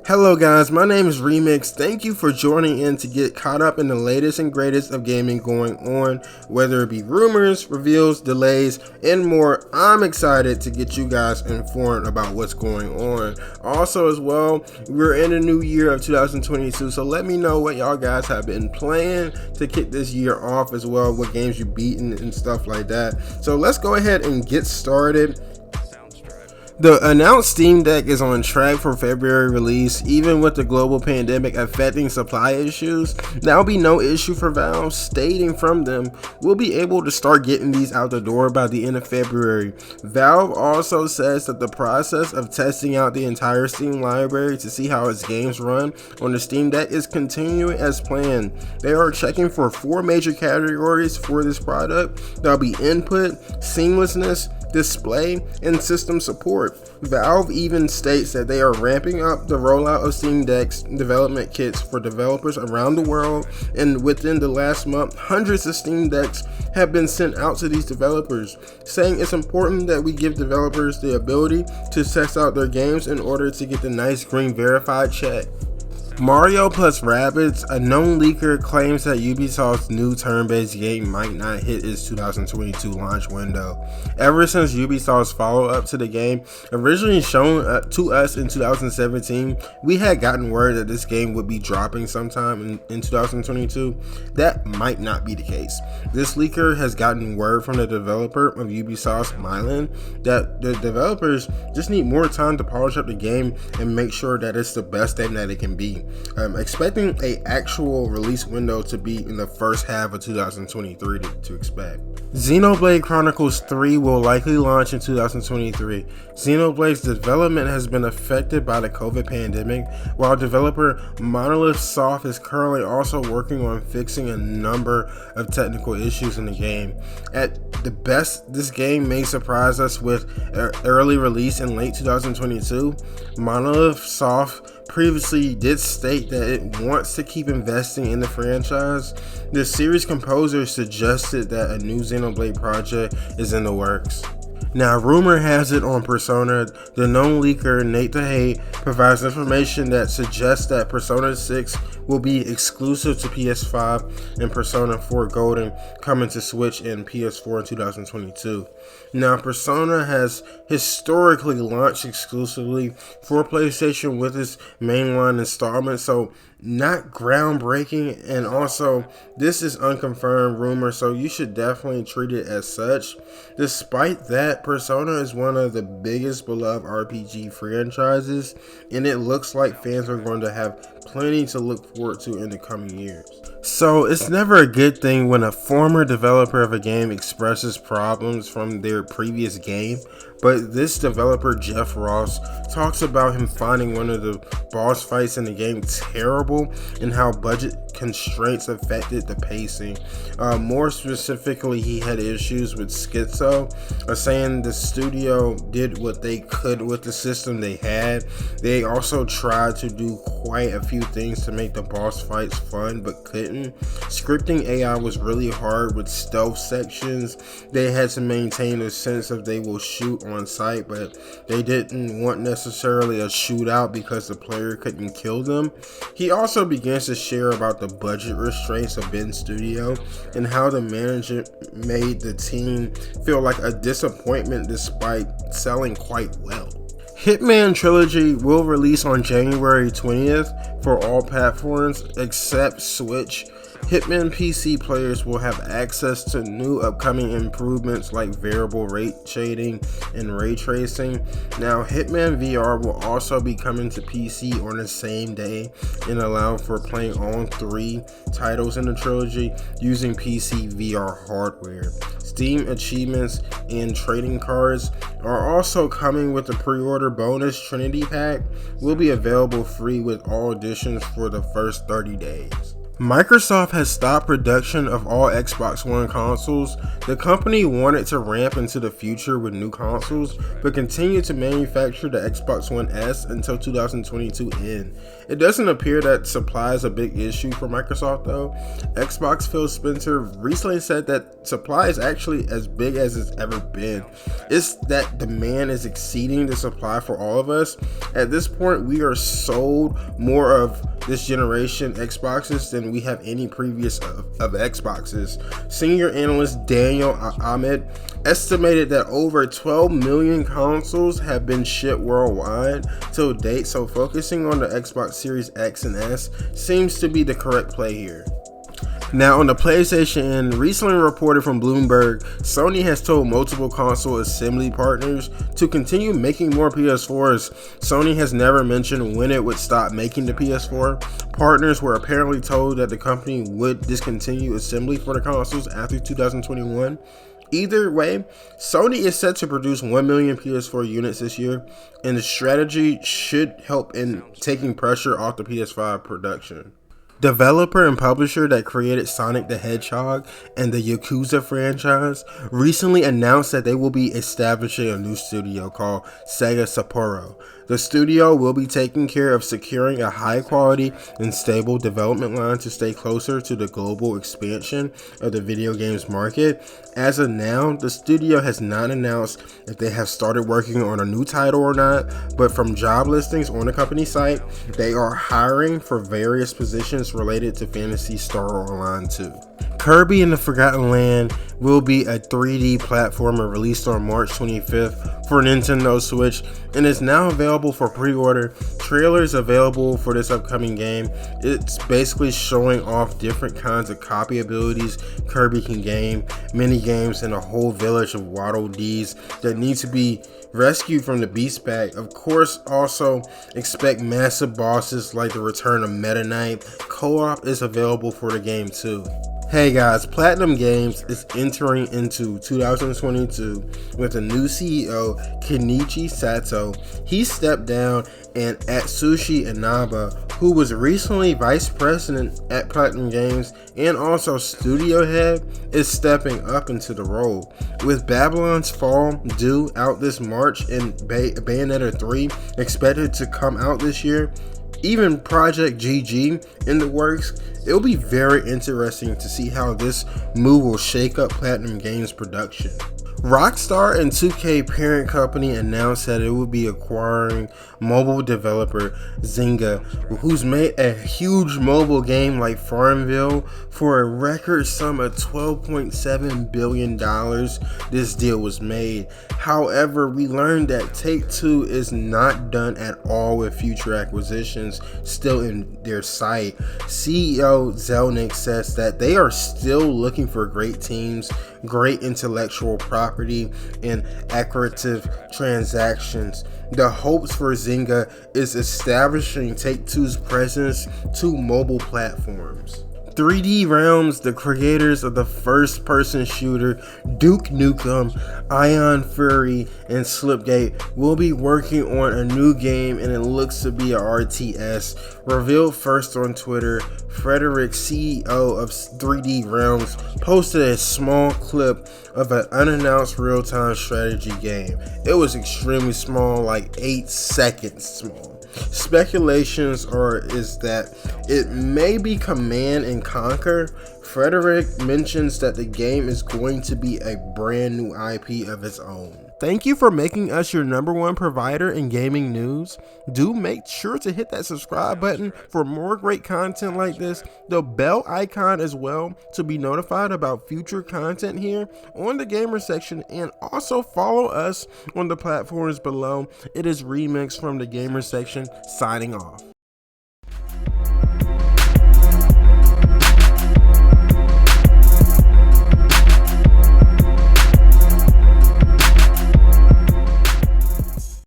Hello guys, my name is Remix. Thank you for joining in to get caught up in the latest and greatest of gaming going on, whether it be rumors, reveals, delays, and more. I'm excited to get you guys informed about what's going on. Also as well, we're in a new year of 2022, so let me know what y'all guys have been playing to kick this year off as well, what games you beaten and stuff like that. So let's go ahead and get started. The announced Steam Deck is on track for February release. Even with the global pandemic affecting supply issues, there'll be no issue for Valve, stating from them, we'll be able to start getting these out the door by the end of February. Valve also says that the process of testing out the entire Steam library to see how its games run on the Steam Deck is continuing as planned. They are checking for 4 major categories for this product. There'll be input, seamlessness, display, and system support. Valve even states that they are ramping up the rollout of Steam Deck's development kits for developers around the world, and within the last month, hundreds of Steam Decks have been sent out to these developers, saying it's important that we give developers the ability to test out their games in order to get the nice green verified check. Mario plus Rabbids, a known leaker, claims that Ubisoft's new turn-based game might not hit its 2022 launch window. Ever since Ubisoft's follow-up to the game, originally shown to us in 2017, we had gotten word that this game would be dropping sometime in 2022. That might not be the case. This leaker has gotten word from the developer of Ubisoft's Milan that the developers just need more time to polish up the game and make sure that it's the best game that it can be. Expecting a actual release window to be in the first half of 2023 to expect. Xenoblade Chronicles 3 will likely launch in 2023. Xenoblade's development has been affected by the COVID pandemic, while developer Monolith Soft is currently also working on fixing a number of technical issues in the game. At the best, this game may surprise us with an early release in late 2022. Monolith Soft previously did state that it wants to keep investing in the franchise. The series composer suggested that a new Xenoblade project is in the works. Now, rumor has it on Persona, the known leaker Nate DeHate provides information that suggests that Persona 6 will be exclusive to PS5 and Persona 4 Golden coming to Switch and PS4 in 2022. Now, Persona has historically launched exclusively for PlayStation with its mainline installment, so not groundbreaking, and also this is unconfirmed rumor, so you should definitely treat it as such. Despite that, Persona is one of the biggest beloved RPG franchises, and it looks like fans are going to have plenty to look forward to in the coming years. So it's never a good thing when a former developer of a game expresses problems from their previous game, but this developer Jeff Ross talks about him finding one of the boss fights in the game terrible and how budget constraints affected the pacing. More specifically, he had issues with Schizo, saying the studio did what they could with the system they had. They also tried to do quite a few things to make the boss fights fun but couldn't. Scripting AI was really hard with stealth sections. They had to maintain a sense of they will shoot on sight, but they didn't want necessarily a shootout because the player couldn't kill them. He also begins to share about the budget restraints of Ben Studio and how the manager made the team feel like a disappointment despite selling quite well. Hitman Trilogy will release on January 20th for all platforms except Switch. Hitman PC players will have access to new upcoming improvements like variable rate shading and ray tracing. Now, Hitman VR will also be coming to PC on the same day and allow for playing all 3 titles in the trilogy using PC VR hardware. Steam achievements and trading cards are also coming with the pre-order bonus. Trinity Pack will be available free with all editions for the first 30 days. Microsoft has stopped production of all Xbox One consoles. The company wanted to ramp into the future with new consoles, but continued to manufacture the Xbox One S until 2022 end. It doesn't appear that supply is a big issue for Microsoft though. Xbox Phil Spencer recently said that supply is actually as big as it's ever been. It's that demand is exceeding the supply for all of us. At this point, we are sold more of this generation Xboxes than we have any previous of Xboxes. Senior analyst Daniel Ahmed estimated that over 12 million consoles have been shipped worldwide till date, so focusing on the Xbox Series X and S seems to be the correct play here. Now on the PlayStation end, recently reported from Bloomberg, Sony has told multiple console assembly partners to continue making more PS4s. Sony has never mentioned when it would stop making the PS4. Partners were apparently told that the company would discontinue assembly for the consoles after 2021. Either way, Sony is set to produce 1 million PS4 units this year, and the strategy should help in taking pressure off the PS5 production. Developer and publisher that created Sonic the Hedgehog and the Yakuza franchise recently announced that they will be establishing a new studio called SEGA Sapporo. The studio will be taking care of securing a high quality and stable development line to stay closer to the global expansion of the video games market. As of now, the studio has not announced if they have started working on a new title or not, but from job listings on the company site, they are hiring for various positions related to Phantasy Star Online 2. Kirby and the Forgotten Land will be a 3D platformer released on March 25th for Nintendo Switch and is now available for pre-order. Trailers available for this upcoming game. It's basically showing off different kinds of copy abilities Kirby can gain, mini games, and a whole village of Waddle Dees that need to be rescued from the Beast Pack. Of course, also expect massive bosses like the return of Meta Knight. Co-op is available for the game too. Hey guys, Platinum Games is entering into 2022 with a new CEO, Kenichi Sato. He stepped down, and Atsushi Inaba, who was recently vice president at Platinum Games and also studio head, is stepping up into the role. With Babylon's Fall due out this March and Bayonetta 3 expected to come out this year, even Project GG in the works, it'll be very interesting to see how this move will shake up Platinum Games production. Rockstar and 2K parent company announced that it will be acquiring mobile developer Zynga, who's made a huge mobile game like Farmville for a record sum of $12.7 billion. This deal was made. However, we learned that Take-Two is not done at all with future acquisitions still in their sight. CEO Zelnick says that they are still looking for great teams, great intellectual property, and accretive transactions. The hopes for Zynga is establishing Take-Two's presence to mobile platforms. 3D Realms, the creators of the first-person shooter Duke Nukem, Ion Fury, and Slipgate, will be working on a new game, and it looks to be a RTS. Revealed first on Twitter, Frederick, CEO of 3D Realms, posted a small clip of an unannounced real-time strategy game. It was extremely small, like 8 seconds small. Speculations is that it may be Command and Conquer. Frederick mentions that the game is going to be a brand new IP of its own. Thank you for making us your #1 provider in gaming news. Do make sure to hit that subscribe button for more great content like this, the bell icon as well to be notified about future content here on the gamer section, and also follow us on the platforms below. It is Remix from the gamer section signing off.